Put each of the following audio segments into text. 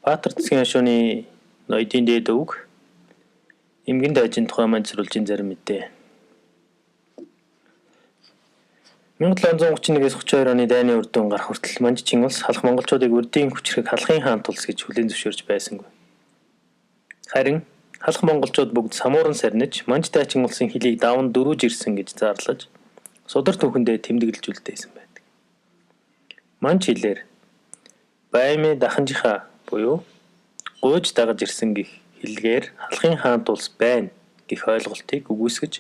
Баатар засгийн хашууны ноёдын дээд өвг эмгэн дайжин тухай маньцруулжийн зарим мэдээ. 1731-с 32 оны дайны үр дүн гарах хүртэл Манжчин улс халах монголчуудыг урдийн хүчрэг халахын хаан тулс гэж хүлээн зөвшөөрч байсангүй. Харин халах монголчууд бүгд самууран сарниж Манж дайчин улсын хилийг даван дөрүүж ирсэн гэж зарлаж судар түүхэндээ тэмдэглэжүүлдээсэн байдаг. Манж хилээр Баймэ даханжихаа буюу гуйж дагаж ирсэн гэх хэлгээр халахын хаан тулс байна гэх ойлголтыг үгүйсгэж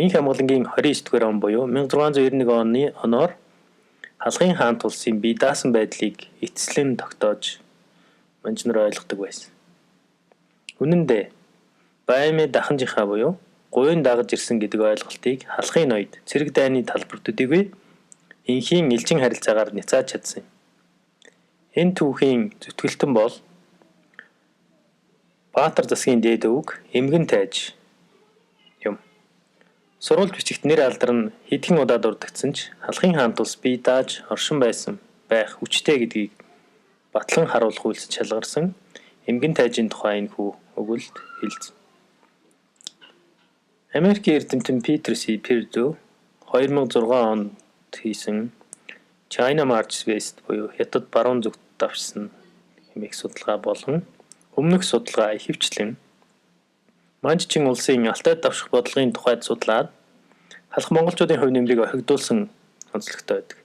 Инх хамгаалангийн 29-р он буюу 1691 оноор халахын хаан тулсын бие даасан байдлыг эцэслэн тогтоож манжнаар ойлгодог байсан. Үнэн дээр Баймэ даханжихаа буюу гуйн дагаж ирсэн гэдэг ойлголтыг халахын ноёд цэрэг дайны талбар төдийгүй инхийн элчин харилцаагаар няцааж чадсан юм. Энэ түүхийн зүтгэлтэн бол Баатар засгийн дээд өвг эмгэн тайж юм. Сурвалж бичигт нэр алдар нь хэдхэн удаа дурддагсан ч халахын хаан тулс бие дааж оршин байсан байх хүчтэй гэдгийг батлан харуулах үйлс шалгарсан эмгэн тайжийн тухай энэ хүү өгүүлэлт хэлсэн. Америкийн эрдэмтэн Питер С. Пердю 2006 онд хийсэн China Marches West буюу Хятад баруун зүгт давшсан хэмээх судалгаа болон өмнөх судалгаа ихэвчлэн Манжчин улсын Алтай давших бодлогын тухайд судлаад халах монголчуудын хувь нэмрийг охигдуулсан онцлогтой байдаг.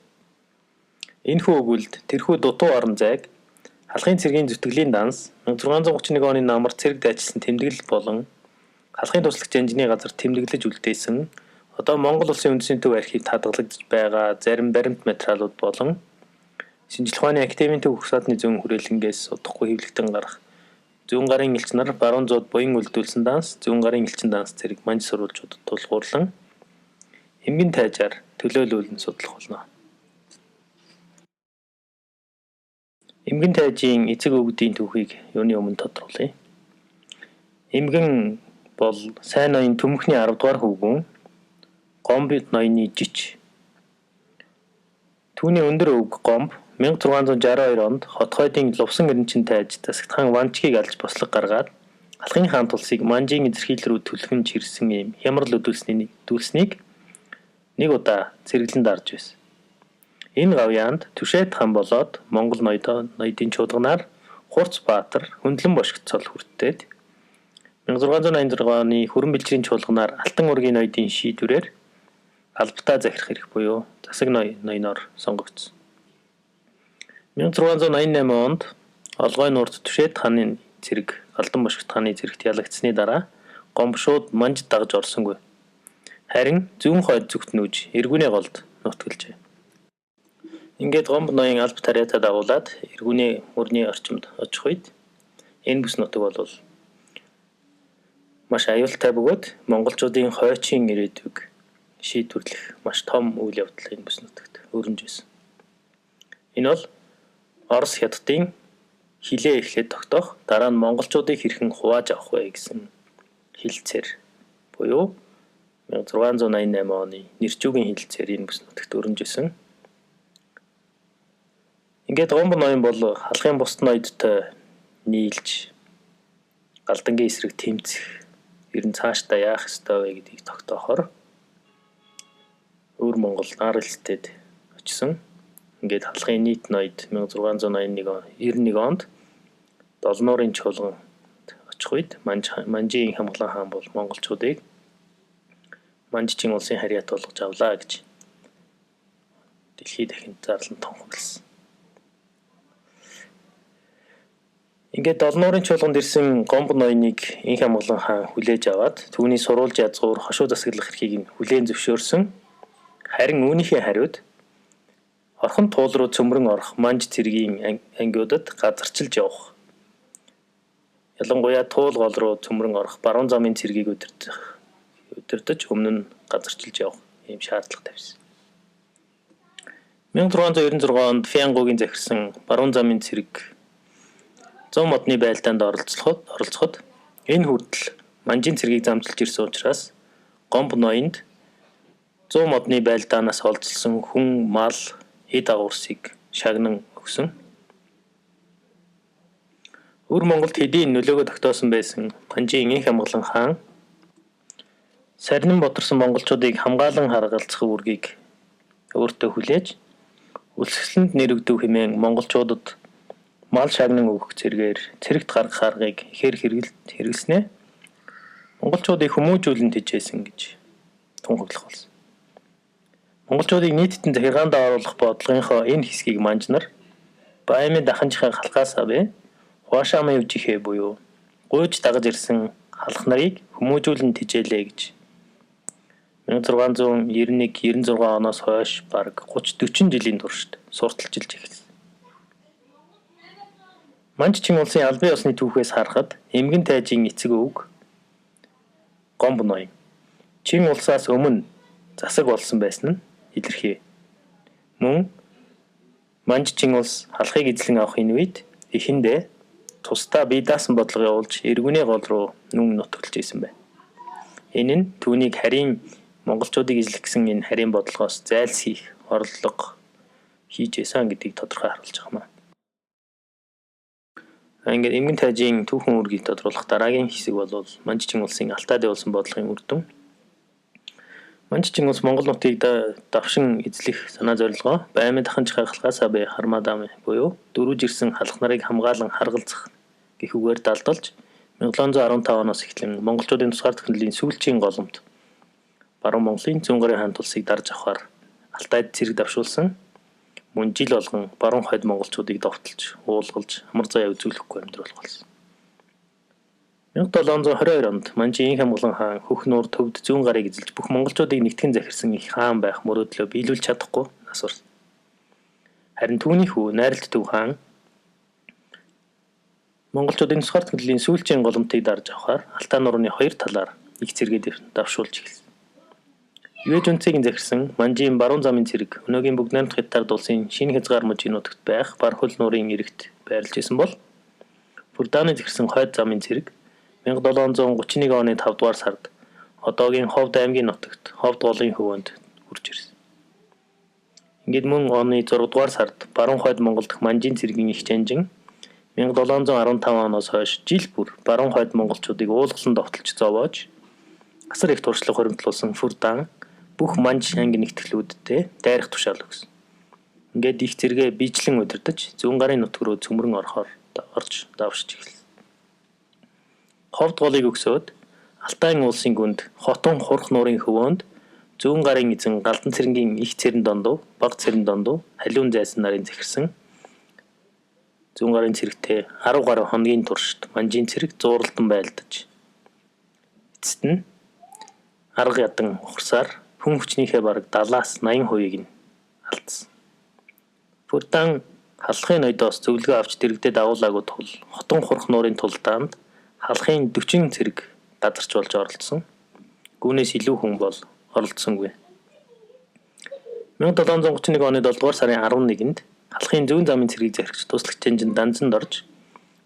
Энэхүү өгүүлэлт тэрхүү дутуу орон зайг халахын цэргийн зүтгэлийн данс 1631 оны намар цэрэг дайчилсан тэмдэглэл болон халахын туслагч жанжны газар тэмдэглэж үлдээсэн одоо Монгол улсын үндэсний төв архивд хадгалагдж байгаа зарим баримт материалууд болон Шинжлэх ухааны академийн төв ухсаатны зүүн хүрээлэнгээс удахгүй хэвлэгдэн гарах зүүн гарын элч нар баруун зууд буян үлдүүлсэн данс зүүн гарын элчин данс зэрэг манж сурвалжуудад тулгуурлан эмгэн тайжаар төлөөлүүлэн судлах болно. Эмгэн тайжийн эцэг өвгдийн түүхийг юуны өмнө тодруулъя. Эмгэн бол сайн ноён төмөхний 10 дугаар хөвгүүн Гомбит ноёны жич. Түүний өндөр өвг Гомб 1662 онд Хотгойдын Лувсан эренчин тайж засагтхан Ванчгийг алж бослог гаргаад халахын хаан тулсыг Манжийн эзэрхийлэл рүү түлхэн чирсэн юм хямрал өдүүлснийг нэг удаа цэргэлэн дарж байсан. Энэ гавьяанд Түшэт хан болоод Монгол ноёдын чуулганаар Хурц Баатар хөндлөн бошигдцол хүртээд 1686 оны Хүрэн бэлжирийн чуулганаар Алтан ургийн ноёдын шийдвэрээр албатаа захирах хэрэг буюу засаг ноёноор сонгогдсон. 1688 онд Олгой нуурт Түшэт хааны цэрэг Галдан бошигт хааны цэрэгт ялагдсны дараа Гомб шууд Манж дагж орсонгүй. Харин зүүн хойд зүгт нүүж эргүүний голд нутгалжээ. Ингээд Гомб ноён алба тариатаа дагуулад эргүүний мөрний орчимд очих үед энэ бүс нутаг бол маш аюултай бөгөөд монголчуудын хойчийн ирээдүйг шийдвэрлэх маш том үйл явдал энэ бүс нутагт өрнөж байсан. Энэ бол Орос хятадын хилээ эхлээд тогтоох дараа нь монголчуудыг хэрхэн хувааж авах вэ гэсэн хилцээр буюу 1688 оны нэрчүүгийн хилцээр энэ бүс нутагт өрнөж байсан. Ингээд Гомб ноён бол халахын бусд ноёдтой нийлж Галдангийн эсрэг тэмцэх ер нь цаашдаа яах ёстой вэ гэдгийг тогтоохоор өвөр Монгол нар элстэд очсон. Ингээд халахын нийт ноёд 1691 онд Долнуурын чуулганд очих үед Манжийн хамглан хаан бол монголчуудыг Манжчин улсын харьяат болгож авлаа гэж дэлхийд дахинд зарлан тунхагласан. Ингээд Долнуурын чуулганд ирсэн Гомб ноёныг Инх хамглан хаан хүлээж аваад түүний сурвалж язгуур хошуу засаглах эрхийг нь хүлээн зөвшөөрсөн. Харин үүнийхээ хариуд орхон туул руу цөмрөн орох Манж цэргийн ангиудад газарчилж явах. Ялангуяа туул гол руу цөмрөн орох баруун замын цэргийг удирдах өмнө нь газарчилж явах ийм шаардлага тавьсан. 1696 онд Фянгугийн захирсан баруун замын цэрэг 100 модны байлдаанд оролцоход энэ хүртэл Манжийн цэргийг замжилж ирсэн учраас Гомб ноёнд 100 модны байлдаанаас олзлсон хүн мал эд агуурсыг шагнан өгсөн. Өр Монголд хэдийн нөлөөгөө тогтоосон байсан Манжийн их амгалан хаан сарнин боторсон монголчуудыг хамгаалан харгалзах үүргийг өөртөө хүлээж үлсгэлэнд нэрвдүү хэмээн монголчуудад мал шагнан өгөх зэргээр цэрэгт гаргах аргыг ихээр хэрэглэснээ монголчуудыг хүмүүжүүлэн тэжээсэн гэж тунхаглах болсон. Монголчуудыг нийтэд захиргаанд оруулах бодлогынхоо энэ хэсгийг манжнар Баймын даханчхаа халахаас авэ Хуашаамын үжихээ буюу гуйж дагаж ирсэн халах нарыг хүмүүжүүлэн тэжээлээ гэж 1691-96 оноос хойш бараг 30-40 жилийн туршид сурталчилж эхэлсэн. Манж Чин улсын албан ёсны түүхээс харахад эмгэн тайжийн эцэг өвөг Гомбо ноён Чин улсаас өмнө засаг болсон байсан нь илэрхий. Мөн Манж Чин улс халахыг эзлэн авахын үед эхэндээ тусдаа бие даасан бодлого явуулж эргүний гол руу нүн нутаглаж исэн байна. Энэ нь түүнийг харийн монголчуудыг эзлэх гэсэн энэ харийн бодлогоос зайлсхийх орлого хийж исэн гэдгийг тодорхой харуулж байгаа юм. Ингээд эмгэн тайжийн түүхэн үүргийг тодруулах дараагийн хэсэг бол Манж Чин улсын Алтай дэвлсэн бодлогын үр дүн. Манж Чин улс Монгол нутгийг давшин эзлэх санаа зорилгоо Баймын даханчхаа халахаас бай Хармаадам буюу дөрвж ирсэн халах нарыг хамгаалан харгалзах гэх үгээр далдалж 1715 оноос эхлэн монголчуудын тусгаар технологийн сүүлчийн голомт Баруун Монголын Зүүн гарын хаан тулсыг дарж авахар Алтайд цэрэг давшуулсан мөн жил болгон баруун хойд монголчуудыг довтолж, уулгалж, амар заяа үзүүлэхгүй амьдруулах болсон. 1722 онд Манжийн их амгалан хаан Хөх нуур төвд зүүн гарыг эзэлж бүх монголчуудыг нэгтгэн захирсан их хаан байх мөрөөдлөө биелүүлж чадахгүй нас барсан. Харин түүний хүү Найралт төв хаан монголчуудын тусгаар технологийн сүүлчийн голомтыг дарж авахар Алтай нуурны хоёр талаар их цэргээд давшуулж эхэлсэн. Ювэж үнцгийг захирсан Манжийн баруун замын цэрэг өнөөгийн бүгд найрамдах Хятад улсын шинэ хязгаар мужийн нутагт байх бар хөл нуурын эрэгт байрлаж исэн бол Фурдааны захирсан хойд замын цэрэг 1731 оны 5 дугаар сард одоогийн Ховд аймгийн нутагт Ховд голын хөвөөнд хүрч ирсэн. Ингээд мөн оны 6 дугаар сард баруун хойд Монгол дахь Манжийн цэргийн их жанжин 1715 оноос хойш жил бүр баруун хойд монголчуудыг уулгалан довтолж зовоож асар их туршлага хуримтлуулсан Фурдан бүх Манж анги нэгтгэлүүдтэй дайрах тушаал өгсөн. Ингээд их зэрэгэ биечлэн удирдах зүүн гарын нутг руу цөмрөн орж давшиж эхэлсэн. Ховд голыг өгсөөд Алтайн улсын гүнд Хотон хурх нуурын хөвөөнд зүүн гарын эзэн Галдан цэрэнгийн их цэрэн дондуу, баг цэрэн дондуу халиун зайсан нарын захирсан зүүн гарын цэрэгтэй 10 гаруй хоногийн туршид Манжийн цэрэг зууралдан байлдаж эцэст нь арга ядан ухарсаар хүн хүчнийхээ бараг 70-80% нь алдсан. Фурдан халахын ноёдоос зөвлөгөө авч дэрэгдээ дагуулаагүй тул Хотон хурх нуурын тулдаанд халахын 40 цэрэг газарч болж оролцсон. Гүүнээс илүү хүн бол оролцсонгүй. 1731 оны 7 дугаар сарын 11-нд халахын зүүн замын цэргийг захирагч туслагч жанжин Данзанд орж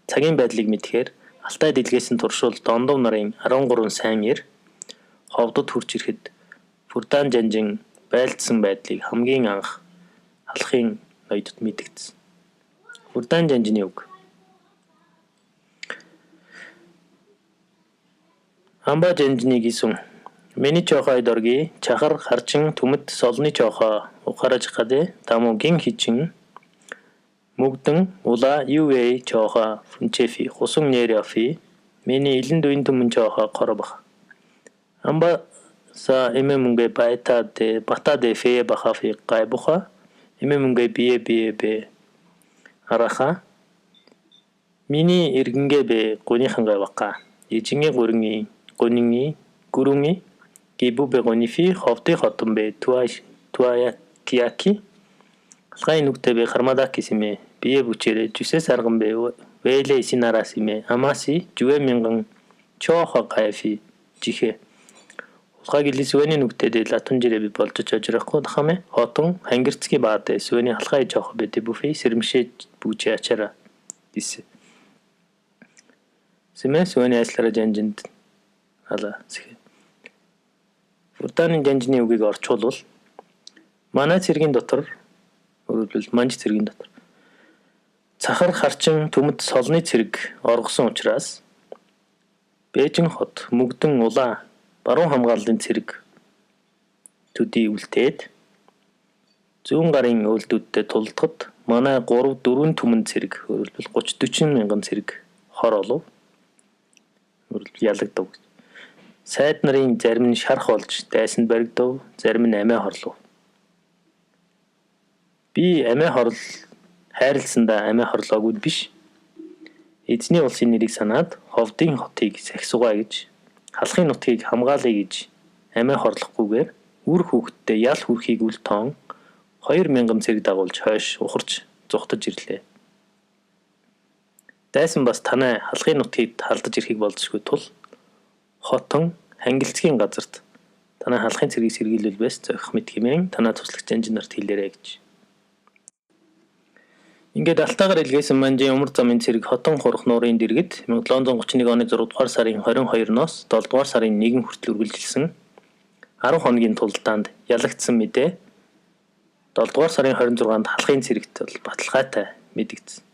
цагийн байдлыг мэдхээр Алтай дэлгээсэн туршуул Дондов нарын 13 сайн ир Ховдод хурж ирэхэд Фурдан жанжин байлдсан байдлыг хамгийн анх халахын ноёдод мэдэгдсэн. Фурдан жанжины үг. Амба жанжины гисүн миний чохой дорги чахар харчин түмэд солны чохоо ухараж гаде таму гин хичин мөгдөн ула ювэ чохоо фунчефи хусун нэряфи миний илэн дуин түмэн чохоо коробах амба sa ememungay bata de fe bakhafi qaybuha ememungay biye be araha mini irginge be qonihanga baqa ижингээ гүрэнgi гонинgi гүрүнgi гибу be гонифи ховты хотон be туая кияки алгай нүгтэй be хармадаки симе бие бүчээрэ жүсэс арган be вэлэ синараси me амаси жүвэ мянган чохо кайфи жихэ Улгаагийн Свэний нүгтээд латун жирэ болж ажрахгүй дахаме хотон хангирцгийн баад Свэний халхай жоох бэдэ бүфи сэрэмшээ бүжи ачара дис. Сэмэ Свэний айслара жанжинд ала сэх. Фурдааны жанжины үгийг орчуулвал манай цэргийн дотор өөрөлдвөл Манж цэргийн дотор Цахар харчин төмөд солны цэрэг оргосон учраас Бээжин хот мөгдөн улаан баруун хамгааллын цэрэг төдий үлдээд зүүн гарын үйлдвэртэй тулдахад манай 3 4 түмэн цэрэг өөрөлдвөл 30 40 мянган цэрэг хор олов. Өөрөлдвөл ялагдав. Сайд нарын зарим нь шарх болж дайсанд баригдав, зарим нь амиа хорлов. Би амиа хорл хайрлсандаа амиа хорлоогүй биш. Эзний улсын нэрийг санаад ховдын хотыг сахисугай гэж, халахын нутгийг хамгаалъя гэж амиа хорлохгүйгээр үр хүүхэдтэй ял хүрхийг үл тоон 2000 цэрэг дагуулж хойш ухарч зүхтаж ирлээ. Дайсан бас танай халахын нутгийг халдаж ирэхийг болзошгүй тул хотон хангилцгийн газарт танай халахын цэргийг сэргийлвэл байс зохих мэт хэмээн танай туслагч инженерт хэлээрэй гэж. Ингээд алтаагаар илгээсэн манжийн умар замын цэрэг хотон хурах нуурын дэргэд 1731 оны 6 дугаар сарын 22-ноос 7 дугаар сарын 1 хүртэл үргэлжилсэн 10 хоногийн тулдаанд ялагдсан мэдээ 7 дугаар сарын 26-нд халахын цэрэгт бол баталгаатай мэдэгдсэн.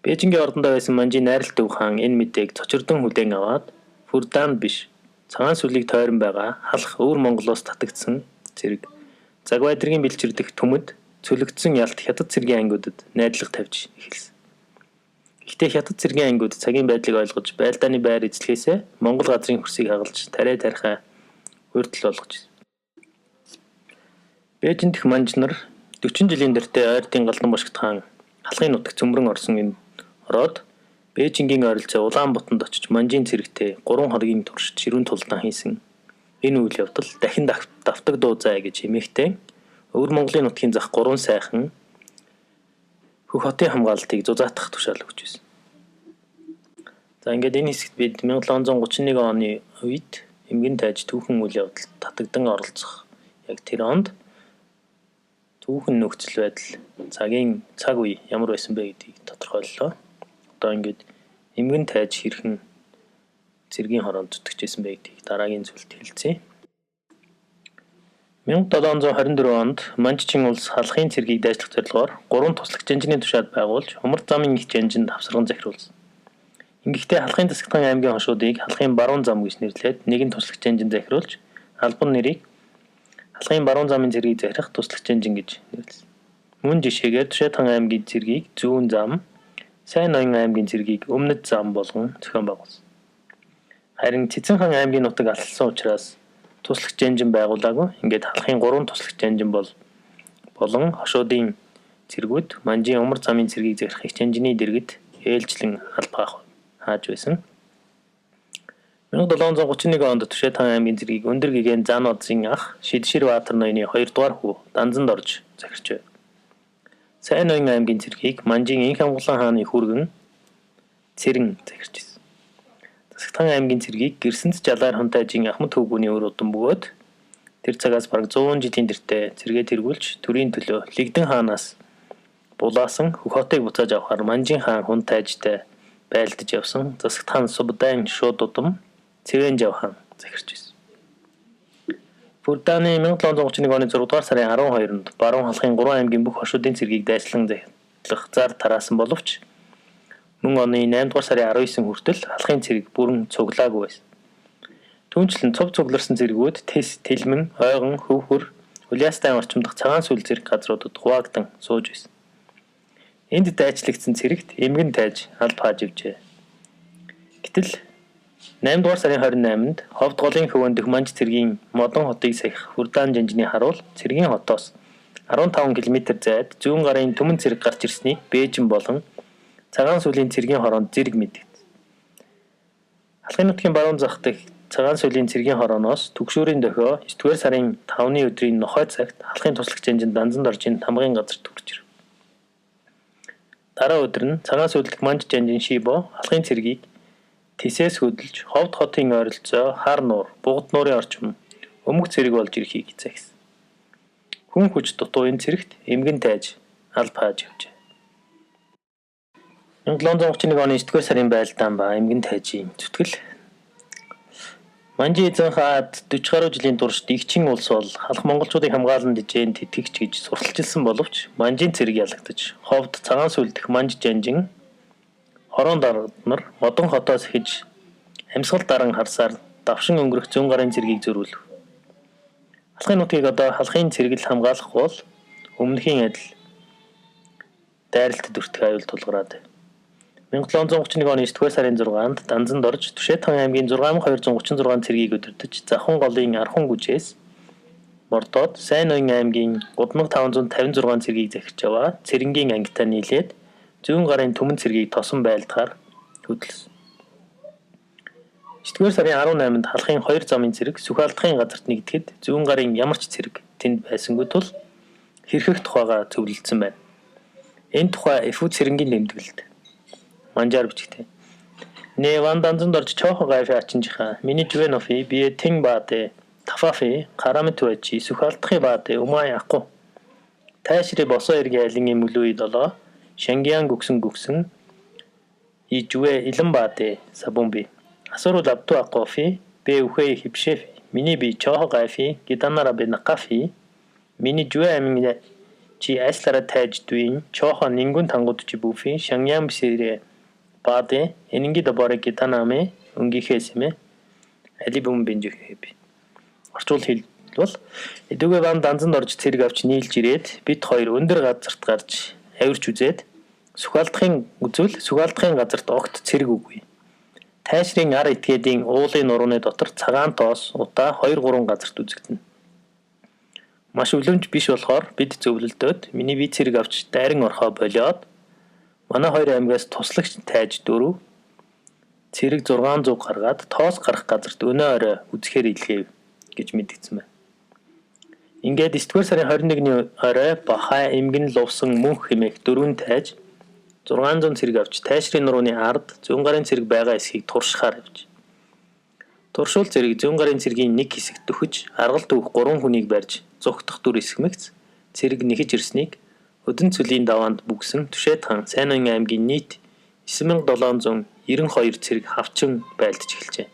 Бээжингийн ордондоо байсан манжийн найрал төв хаан энэ мэдээг цочирдон хүлээн аваад Фурдаанд биш цагаан сүлийг тойрон байгаа халах өвөр Монголоос татагдсан цэрэг Загвайдрын бэлчирдэх түмэд цөлөгдсөн ялт хятад цэргийн ангиудад найдлага тавьж эхэлсэн. Гэхдээ хятад цэргийн ангиуд цагийн байдлыг ойлгож байлдааны байр эзлэхээсээ Монгол газрын хөрсийг хагалж тариа тарихаа урьдчил болгож ирсэн. Бээжин дэх манж нар 40 жилийн дарьтай ойртын галдан бошгт хаан халахын нутагт цөмрөн орсон энд ороод Бээжингийн ойролцоо Улаанбаатанд очиж манжийн цэрэгтэй 3 хоногийн турш ширүүн тулдаан хийсэн. Энэ үйл явдал дахин давтаг дууцай гэж эмэхтэй Өвөр Монголын нутгийн зах 3 сайхан хөх хотын хамгаалтыг зузаатах тушаал өгч байсан. За ингээд энэ хэсэгт бид 1731 оны үед эмгэн тайж түүхэн үйл явдалд татагдан оролцох яг тэр онд түүхэн нөхцөл байдал цагийн цаг үе ямар байсан бэ гэдгийг тодорхойллоо. Одоо ингээд эмгэн тайж хэрхэн цэргийн хороонд зүтгэжсэн бэ гэдгийг дараагийн зүйлд хэлцгээе. 1724 онд Манччин улс халахын цэргийг дайчлах зорилгоор 3 туслагч инженерийн тушаал байгуулж Умар замын их жанжинд авсарган захируулсан. Ингэхдээ халахын засагтхан аймгийн хошуудыг халахын баруун зам гэж нэрлээд нэгэн туслагч инжен захируулж албан нэрийг халахын баруун замын цэргийг захирах туслагч инжен гэж нэрлэсэн. Мөн жишээгээр Тушаатхан аймгийн цэргийг зүүн зам, Сайн ноён аймгийн цэргийг өмнөд зам болгон зохион байгуулсан. Харин Цэцэнхан аймгийн нутаг алсан учраас туслагч инжен байгуулаагүй. Ингээд халахын 3 туслагч инжен болон хошуудын цэргүүд манжийн умар замын цэргийг захирах их инженерийн дэргэд ээлжлэн албаах хааж байсан. 1731 онд Тушаатхан аймгийн цэргийг өндөр гэгээн зан одсын ах Шидшир Баатар ноёны 2 дугаар хүү Данзанд орж захирч байв. Сайн ноён аймгийн цэргийг манжийн Инх Амгалан хааны хүргэн Цэрэн захирч байсан. Засагтхан аймгийн цэргийг Гэрсэнт Жалаар хунтайжийн Ахмад хөвгүүний өр удам бөгөөд тэр цагаас бараг 100 жилийн тэртээ цэргээ тэргүүлж төрийн төлөө Лэгдэн хаанаас булаасан хөх хотыг буцааж авахар манжийн хаан хунтайжтай байлдаж явсан засагтхан Субдаан шууд удам Цэвэн жав хаан захирч байсан. Фурдааны 1731 оны 6 дугаар сарын 12-нд баруун халахын 3 аймгийн бүх хошуудын цэргийг дайслан захирлах зар тараасан боловч мөн оны 8 дугаар сарын 19 хүртэл халахын цэрэг бүрэн цуглаагүй байсан. Түүнчлэн цуг цугларсан цэргүүд Тэс, Тэлмэн, Ойгон, Хөвхөр, Улаастайн орчимдох цагаан сүл зэрэг газруудад хуваагдсан сууж байсан. Энд дайчлагдсан цэрэгт эмгэн тайж алба хааж ивжээ. Гэтэл 8 дугаар сарын 28-нд Ховд голын хөвөн дэх манж цэргийн Модон хотыг сахих Фурдаан жанжны харуул цэргийн хотоос 15 км зайд зүүн гарын түмэн цэрэг гарч ирснийг Бээжин болон цагаан сүлийн цэргийн хороонд зэрэг мэдэгд. Халахын нутгийн баруун зах дэх цагаан сүлийн цэргийн хорооноос түгшүүрийн дохио 9 дугаар сарын 5-ны өдрийн нохой цагт халахын туслагч жанжин Данзанд орж ин тамгын газар төрж ирв. Дараа өдөр нь цагаан сүлдэх манж жанжин Шибо халахын цэргийг Тэсээс хөдөлж Ховд хотын ойролцоо хар нуур, бугад нуурын орчим өмг цэрэг болж ирэхийг загсан. Хүн хүч дутуу энэ цэрэгт эмгэн тайж алба хааж явжээ. 1731 оны 9 дугаар сарын байлдаан ба эмгэн тайжийн зүтгэл Манжи эзэн хаад 40 гаруй жилийн турш Игчин улс бол халах монголчуудыг хамгаалан дижээнд тэтгэгч гэж сурталчилсан боловч манжийн цэрэг ялагдаж ховд цагаан сүлдэх манж жанжин хорон дарга модон хотоос ихэж амьсгал даран харсаар давшин өнгөрөх зүүн гарын цэргийг зөрүүлв. Алхын нутгийг одоо халахын цэрэгэл хамгаалах бол өмнөхийн адил дайралт дүртэх аюул тулгараад 1731 оны 9-р сарын 6-нд Данзанд орж Түшээт-хан аймгийн 6236 цэргийг удирдаж Завхан голын Архун гүжээс мордоод Сайн ноён аймгийн Гудмаг 556 цэргийг захирч аваа цэрэнгийн ангитай нийлээд зүүн гарын түмэн цэргийг тосон байлдахаар хөдөлсөн. 9-р сарын 18-нд халахын 2 замын цэрэг Сүхалдахын газарт нэгдэхэд зүүн гарын ямар ч цэрэг тэнд байсангүй тул хэрхэх тухайга зөвлөлдсөн байна. Энэ тухай Эфүү цэрэнгийн тэмдэглэлд манжаар бичгтэй. Нэ ван Данзанд орж чоохо гайфи ачинжиха миний жвэнофи бие тэн баатэ тафафи карамэтвэчи Сүхалдахын баатэ умай акку тайшри босоо иргэ айлын мүлүй долоо Шангиан гүгсэн и жвэ илэн баатэ сабумби асуру лапту аккофи бе ухэ хипшефи миний би чоохо гайфи гиданара бе накафи миний жвэ амин чи айслара тайж дуин чоохо нингүн тангууд чи буфи Шангиан бисэрэ баатэ энинги доборе гитанаме өнгихээсэмэ алибум бинжихэби орчуул хэлбэл эдүгэ ван Данзанд орж цэрэг авч нийлж ирээд бид хоёр өндөр газарт гарч авирч үзээд Сүхалдахын газарт огт цэрэг үгүй. Тайшрын ар этгээдийн уулын нурууны дотор цагаан тоос удаа 2-3 газарт үзэгдэнэ. Маш үлэмж биш болохоор бид зөвлөлдөөд миний бие цэрэг авч дайран орхоо болоод манай хоёр аймгаас туслагч тайж 4 цэрэг 600 гаргаад тоос гарах газарт өнөө орой үзэхээр илгээв гэж мэдгдсэн байна. Ингээд 9-р сарын 21-ний орой Бахай эмгэн лувсан мөнх хэмээх 4 тайж 600 цэрэг авч тайшрын нурууны ард зүүн гарын цэрэг байгаа эсхийг туршихаар явж. Туршуул цэрэг зүүн гарын цэргийн нэг хэсэгт дөхөж аргал дүүх 3 хүнийг барьж зүгтх дүр эсгмэгц цэрэг нэхэж ирснийг Өдөн цөлийн даваанд бүгсэн Түшээт-хан Сайн ноён аймгийн нийт 9792 цэрэг хавчин байлдаж эхэлжээ.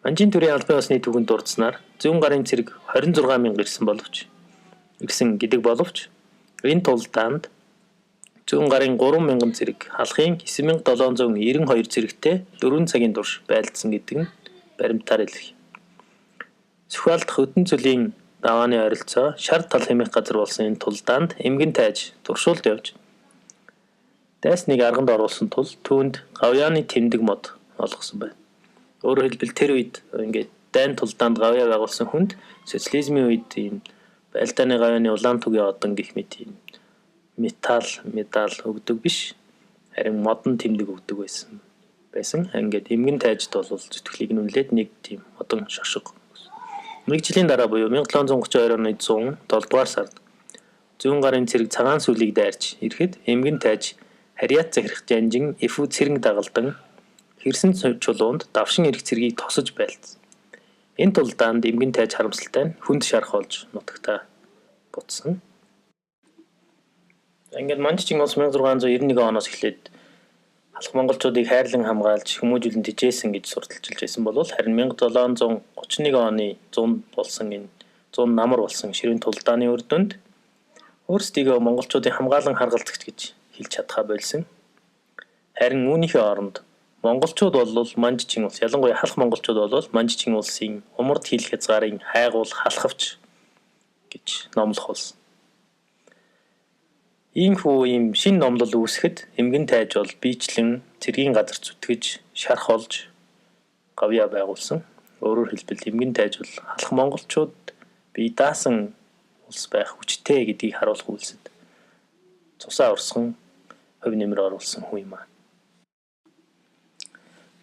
Манжийн төрийн албан ёсны түгэнд дурдсанаар зүүн гарын цэрэг 26000 ирсэн гэдэг боловч энэ тулдаанд зүүн гарын 3000 цэрэг халахын 9792 цэрэгтэй 4 цагийн турш байлдсан гэдэг нь баримтаар илэрхий. Сүхалдах Өдөн цөлийн давааны ойролцоо шар тал хэмээх газар болсон энэ тулдаанд эмгэн тайж туршуулд явж дайсныг арганд оруулсан тул түүнд гавьяаны тэмдэг мод олгосон байна. Өөрөөр хэлбэл тэр үед ингээд дайн тулдаанд гавьяа байгуулсан хүнд социализмын үед ийм байлдааны гавьяаны улаан түгийн одон гэх мэт ийм медаль өгдөг биш харин модон тэмдэг өгдөг байсан. Ингээд эмгэн тайжд бол зүтгэлийг нүлээд нэг тийм одон шошго. Нэг жилийн дараа буюу 1732 оны 107 дугаар сард зүүн гарын цэрэг цагаан сүлийг дайрч ирэхэд эмгэн тайж харьяат захирах жанжин Эфүү цэрэг дагалдан хэрсэн чулуунд давшин ирэх цэргийг тосож байлдсан. Энэ тулдаанд эмгэн тайж харамсалтай нь хүнд шарх болж нутагтаа буцсан. Ингээд манж Чингис 1691 оноос эхлээд халах монголчуудыг хайрлан хамгаалж хүмүүжүүлэн тижээсэн гэж сурталчилж байсан бол харин 1731 оны 100 болсон энэ 100 намар болсон ширүүн тулдааны үр дүнд өөрсдийгөө монголчуудын хамгаалан харгалзагч гэж хэлж чадхаа болсон. Харин үүнийхээ оронд монголчууд бол манж Чингис ялангуяа халах монголчууд бол манж Чингисийн умард хил хязгаарыг хайгуул халахвч гэж номлох болсон. Иймхүү ийм шин номлол үүсгэхэд эмгэн тайж бол биечлэн цэргийн газар зүтгэж шарх олж гавьяа байгуулсан. Өөрөөр хэлбэл эмгэн тайж бол халах монголчууд бие даасан улс байх хүчтэй гэдгийг харуулах үйлсэд цусаа урсган хөв нэмэр оруулсан хүн юм аа.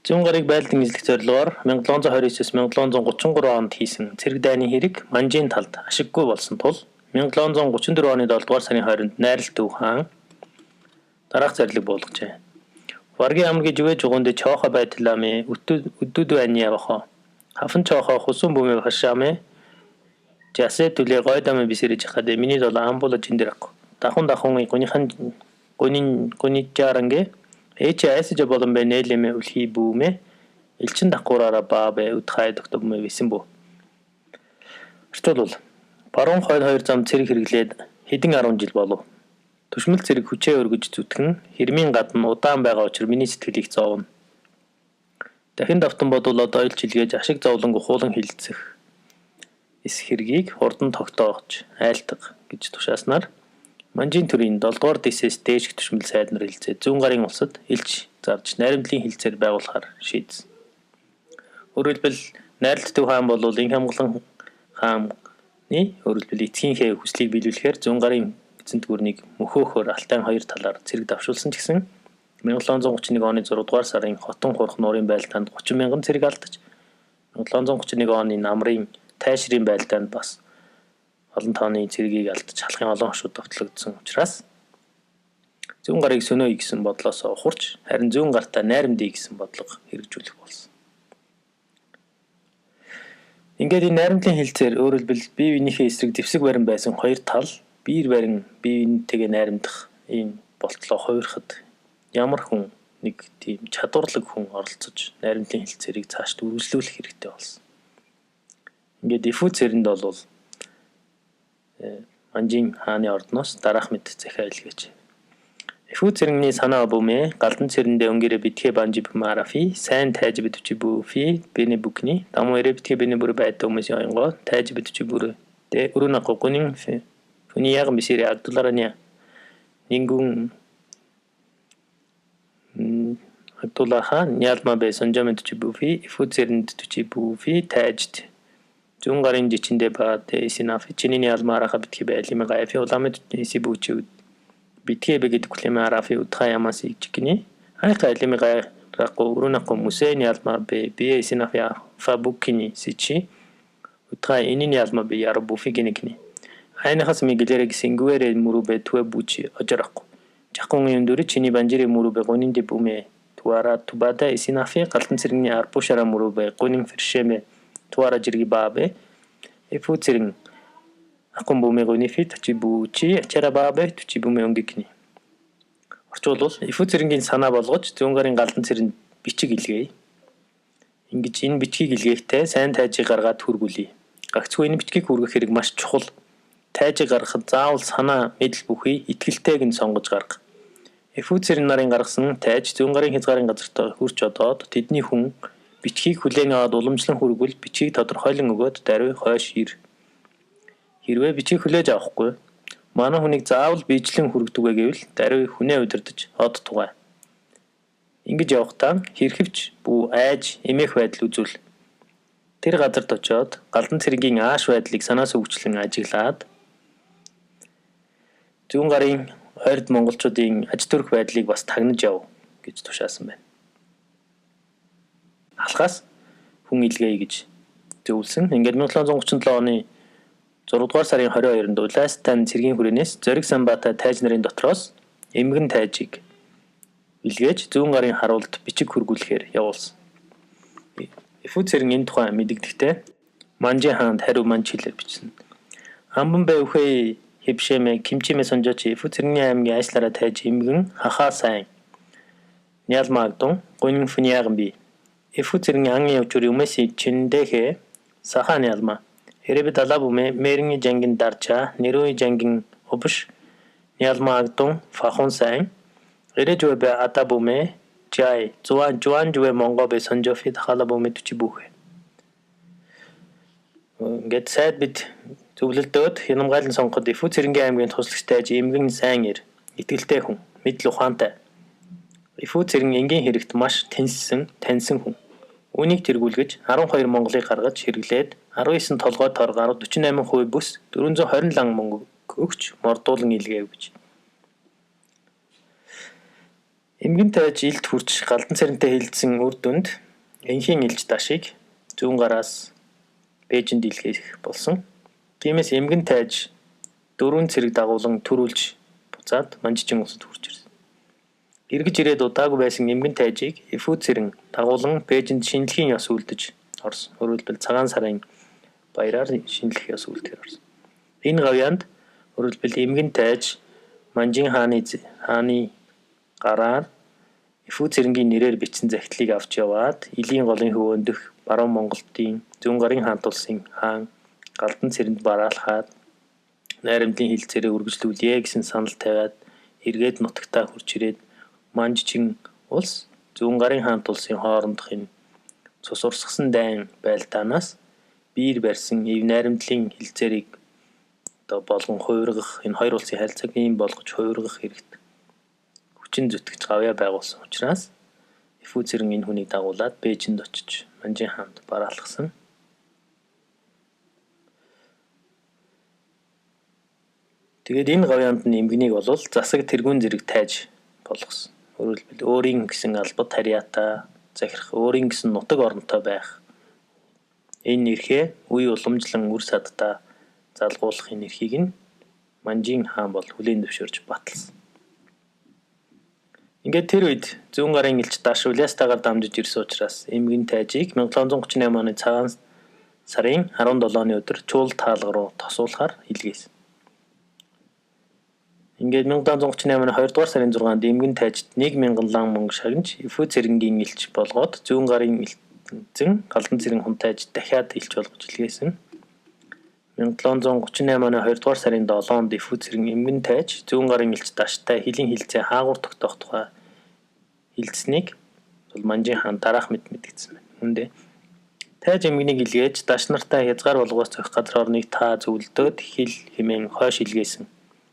Зүүн гарыг байлдан эзлэх зорилгоор 1729-1733 онд хийсэн цэрэг дайны хэрэг манжийн талд ашиггүй болсон тул 1734 оны 7 дугаар сарын 20-нд Найрал Төв хаан дараах зарлиг буулгажээ. Варгийн амргийн жвэ жугунд чоохо байтлааме үдүд байна явахо. Хафан чоохо хусын бүмэ хашааме. Жасе түлээ гойдаме бисэрэж хадэ миний дол амбула жиндэрэг. Дахун гунин гуничаранге эч айсж болон бэ нэлэмэ үлхий бүүмэ элчин дакуураараа баабэ үдхай доктобмэ висэн бүү. Орчуулбал баруун хойд хоёр зам цэрэг хэрэглээд хэдэн 10 жил болов. Түшмэл цэрэг хүчээ өргөж зүтгэн хэрмийн гадна удаан байгаа учраас миний сэтгэлийг зовно. Дахин давтан бодвол одоо илж илгээж ашиг зовлон гухуулан хилцэх эс хэргийг хурдан тогтоогч айлтга гэж тушааснаар манжийн төрийн 7 дугаар дэсээс дээш түшмэл сайднаар хилцээ зүүн гарын улсад илж зарж найрамдлын хилцээр байгуулахаар шийдсэн. Өөрөөр хэлбэл найралт төв хаан бол инх хамглан хааны өөрөөр хэлбэл эцгийнхээ хүслийг биелүүлэхээр зүүн гарын эзэнт гүрнийг мөхөөхөөр алтай хоёр талаар цэрэг давшуулсан ч гэсэн 1731 оны 6 дугаар сарын хотон хурх нуурын байлдаанд 30 мянган цэрэг алдаж 1731 оны намрын тайшрын байлдаанд бас олон тооны цэрэгийг алдаж халахын олон хошууд довтлогдсон учраас зүүн гарыг сөнөө гэсэн бодлоос ухарч харин зүүн гартаа найрамдъя гэсэн бодлого хэрэгжүүлэх болсон. Ингээд энэ найрамдлын хилцээр өөрөөр хэлбэл бие биенийхээ эсрэг дэвсэг барин байсан хоёр тал биер барин бие биентэйгээ найрамдах ийм болтлоо хувирахад ямар хүн нэг тийм чадварлаг хүн оролцож найрамдлын хилцээрийг цаашд үргэлжлүүлэх хэрэгтэй болсон. Ингээд Дифу цэрэнд бол манжийн хааны ордноос дараах мэд захиа илгээж. Дифу цэрэгний санаа бүмэ галдан цэрэндээ өнгөрөө битгэ банжи бумарафи сайн тайж битвчи бүфи бэне бүкни даму эрэ битгэ бэне бүр байта хүмүүс яанго тайж битвчи бүр тэ өрөна гогонин фүни яг мисири агдуларани нингун Абдуллаха Нялма байсан жамэд чи бүфи Дифу цэрэнд чи бүфи тайжд зүүн гарын жичиндээ баад синафи чиний алмаараха битгэ байлимэ гайфи уламэд си бүчүүд битгэ бэгд клемарафи утха ямаси чикни хайка элемэ гай рако урунako мусэни алма бе бе синафи фабукини сичи утха инини алма бе яро буфигинекни хайнахас мигэлэрэг сингуэрэ мурубе туэ бучи ажарахгүй жакун юмдүр чиний банжири мурубе гонинди бүмэ туара тубада синафи галдан цэрэгний арпушара мурубе гонин фэршэмэ туара жирги баабе Дифу цэрэг акун бүмэ гони фит чи бучи ачара баабе чи бүмэ онгикни орчуулбал Дифу цэрэгийн санаа болгож зүүн гарын галдан цэрэнд бичиг илгээе. Ингэж энэ бичгийг илгээхдээ сайн тайжийг гаргаад хүргүүлье. Гагцгүй энэ бичгийг хүргэх хэрэг маш чухал. Тайжийг гаргахад заавал санаа мэдл бүхий итгэлтэйг нь сонгож гарга. Дифу цэрэг нарын гаргасан тайж зүүн гарын хязгаарын газартаа хүрч одоод тэдний хүн бичгийг хүлээн аваад уламжлан хүргвэл бичгийг тодорхойлон өгөөд даруй хойш ир. Хэрвээ бичгийг хүлээж авахгүй манай хүнийг заавал биежлэн хүргэдэггүй гэвэл даруй хүнээ удирдах од тугай. Ингэж явахдаа хэрхэвч бүү айж эмээх байдал үзүүл. Тэр газарт очиод галдан цэрэгийн ааш байдлыг санаас өвчлөн ажиглаад зүүн гарын ойрд монголчуудын аж төрөх байдлыг бас тагнаж яв гэж тушаасан байна. Алхаас хүн илгээе гэж зөвлөсөн. Ингээд 1737 оны 6 дугаар сарын 22-нд Улаастан цэргийн хүрээнээс Зориг Самбата тайж нарын дотроос эмгэн тайжийг илгээж зүүн гарын харуулд бичиг хүргүүлэхээр явуулсан. Дифу цэрэг энэ тухай мэдэгдэхдээ манжи хаанд хариу манж хэлээр бичсэн. Амбан бэвхэй хипшэмэ кимчимэ сонжоч Дифу цэрэгний аймгийн ажлаараа тайж эмгэн хахаа сайн Нялмагдун гонин фүниягэн би Дифу цэрэгний ангийн явчур юмэси чиндэхэ сахан ялма Эребе далабуме мэринги жангин дарча нэрөй жангин обш Нялмагдун фахон сайн Эрежвэбэ атабуме жай зуан жуэ монгобе сонжофид халабуме түчи бүхэ. Гэт сайд бит зөвлөлдөөд хянамгаалan сонгоход Дифу цэргийн аймгийн туслагчтай эмгэн сайн ир итгэлтэй хүн мэдл ухаантай. Дифу цэргийн энгийн хэрэгт маш таньсан хүн. Үүнийг тэргүүлгэж 12 Монголыг гаргаж хэрэглээд 19 толгой торгоор 48% бүс 420 лан мөнгө өгч мордуулан илгээв гэж. Эмгэн тайж илд хүрч галдан цэрэнтэй хилцсэн үр дүнд энхийн илж дашиг зүүн гараас Бээжинд илгээх болсон. Тиймээс эмгэн тайж 4 цэрэг дагуулan төрүүлж буцаад манжчин улсад хүрч ирсэн. Эргэж ирээд удаагүй байсан эмгэн тайжийг Дифу цэрэг дагуулan Бээжинд шинэлхийн ёс үлдэж орсон. Өөрөөр хэлбэл цагаан сарын баяраар шинэлэх ёс үлдэхээр орсон. Энэ гавьяанд өөрөөр хэлбэл эмгэн тайж манжин хааны гараар Эфүү цэрэнгийн нэрээр бичсэн захидлыг авч яваад Илийн голын хөвөөнд дэх баруун Монголын зүүн гарын хаант улсын хаан Галдан цэрэнд бараалхаад найрамдлын хилцээрээ үргэлжлүүлье гэсэн санал тавиад эргээд нутагтаа хурж ирээд Манжчин улс зүүн гарын хаант улсын хоорондох энэ цус урсгасан дайн байлдаанаас биер барьсан эв найрамдлын хилцээрийг болгон хувиргах энэ хоёр улсын харилцааг ийм болгож хувиргах хэрэгт хүчин зүтгэж гавьяа байгуулсан учраас Эфүү цэрэн энэ хүнийг дагуулад Бээжинд очиж Манжин хаанд бараалхсан. Тэгээд энэ гавьяанд нь эмгэнийг бол засаг тэргүүн зэрэг тайж болгосон. Өөрөөр хэлбэл өөрийн гэсэн албад харьяатаа захирах, өөрийн гэсэн нутаг оронтой байх. Энэ нэрхээ үе уламжлан үр саддаа залгуулах энэ нэрхийг нь Манжин хаан бол хүлээн зөвшөөрж баталсан. Ингээд тэр үед зүүн гарын элч Даш Улаастайгаар дамжиж ирсэн учраас эмгэн тайжийг 1738 оны цагаан сарын 17-ны өдөр Чуул таалга руу тосуулахаар илгээсэн. Ингээд 1738 оны 2 дугаар сарын 6-нд эмгэн тайжид 1000 лан мөнгө шагнаж Эфүү цэрэнгийн элч болгоод зүүн гарын элцэн Галдан цэрэн хунтайж дахиад элч болгож илгээсэн. 1738 оны 2 дугаар сарын 7-нд Эфүү цэрэн эмгэн тайж зүүн гарын элч Даштай хилийн хилцээ хаагур тогтоох тухай хилцсэнийг бол Манжин хаан дараах мэдгдсэн байна. Үүндээ тайж эмгэнийг илгээж Даш нартай хязгаар болгоос зохих газар орныг та зөвлөдөөд хил хэмээн хойш илгээсэн.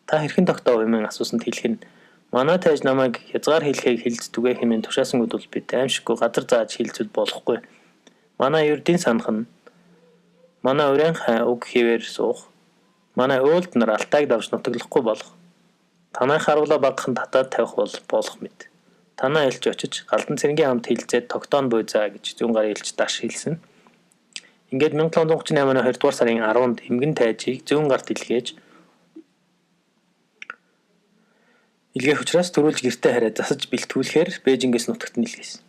Та хэрхэн тогтоов хэмээн асуусанд хэлэх нь манай тайж намайг хязгаар хэлхийг хэлцдүгэ хэмээн тушаасангууд бол би аимшиггүй газар зааж хэлцвэл болохгүй. Манай ердийн санах нь манай урийн хай уг хэвээр суух. Манай өөлд нар алтайг давж нутаглахгүй болох. Танай харуула багахан татаад тавих болох мэт. Танаа элч очиж Галдан цэрэнгийн хамт хилцээд тогтоон буйзаа гэж зүүн гарын элч Даш хэлсэн. Ингээд 1738 оны 2 дугаар сарын 10-нд эмгэн тайжийг зүүн гарт илгээх учраас төрүүлж гэртээ хараад засаж бэлтгүүлэхээр Бээжингээс нутагт нь илгээсэн.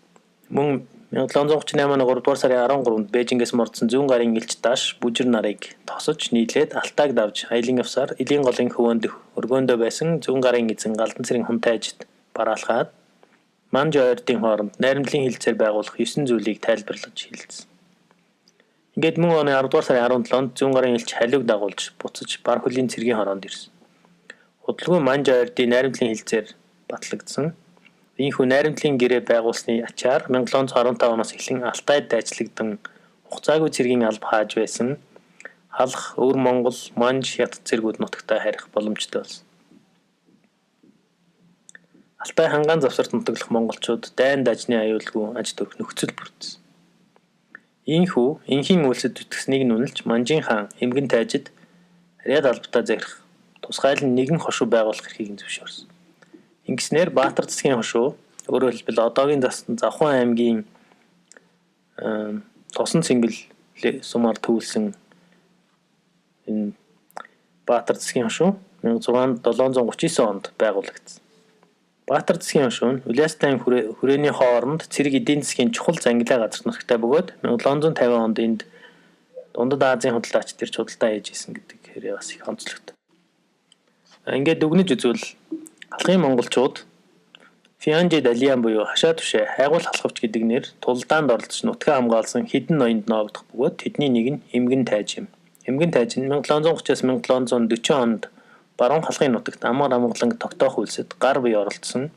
Мөн 1738 оны 3 дугаар сарын 13-нд Бээжингээс мордсон зүүн гарын элч Даш бүжир нарыг тосож нийлээд алтайг давж аялын явсаар Илийн голын хөвөөнд өргөөндөө байсан зүүн гарын эзэн Галдан цэрэн хунтайжид бараалхаад Манж ойрдын хооронд найрамдлын хилцээр байгуулах 9 зүйлийг тайлбарлаж хэлсэн. Ингээд мөн оны 10 дугаар сарын 17-нд зүүн гарын элч халиуг дагуулж буцаж бар хөлийн цэргийн хороонд ирсэн. Удалгүй Манж ойрдын найрамдлын хилцээр батлагдсан. Ийхүү найрамдлын гэрээ байгуулсны ачаар 1715 оноос эхлэн Алтайд дайчлагдсан хугацаагүй цэргийн алба хааж байсан. Халах, Өвөр Монгол, Манж, Хятад цэргүүд нутагтаа харих боломжтой болсон. Алтай хангаан завсарт нутаглах монголчууд дайн дажны аюулгүй аж төрөх нөхцөл бүрдсэн. Ийхүү энхийн үйлсэд үтгснийг нь үнэлж Манжин хаан эмгэн тайжид харьяад албатаа захирах тусгайлан нэгэн хошуу байгуулах эрхийг зөвшөөрсөн. Ингэснээр Баатар засгийн хошуу өөрөөр хэлбэл одоогийн Завхан аймгийн Тосон цэнгэл сумаар төвлөсөн энэ Баатар засгийн хошуу 1739 онд байгуулагдсан. Баатар засгийн хошуу нь Улаастайн хүрээний хооронд цэрэг эдийн засгийн чухал зангилаа газар нутагтай бөгөөд 1750 онд энд Дундад Азийн худалдаач төрч худалдаа хийж исэн гэдэг хэрэг бас их онцлогтой. Ингээд дүгнэж үзвэл алхын монголчууд Фианжи Далиан буюу хашаа түшээ хайгуул халахвч гэдэг нэр тулдаанд оролцож нутгаа хамгаалсан хэдэн ноёнд ноогдох бөгөөд тэдний нэг нь эмгэн тайж юм. Эмгэн тайж нь 1730-аас 1740 онд баруун халахын нутагт амар амгаланг тогтоох үйлсэд гар бие оролцсон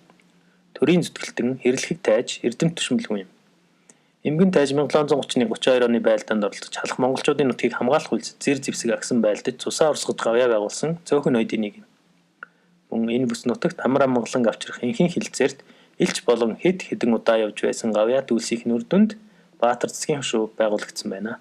төрийн зүтгэлтэн хэрлэхийг тайж эрдэм төшмөлгүй юм. Эмгэн тайж 1731-32 оны байлдаанд оролцож халах монголчуудын нутгийг хамгаалах үйлсэд зэр зэвсэг агсан байлдаж цусаа урсгаж гавьяа байгуулсан цөөхөн ноёдын нэг юм. Мөн энэ бүс нутагт амар амгаланг авчрах энхийн хилцээрт элч болон хэд хэдэн удаа явж байсан гавьяа дүүлсийн үр дүнд Баатар засгийн хошуу байгуулагдсан байна.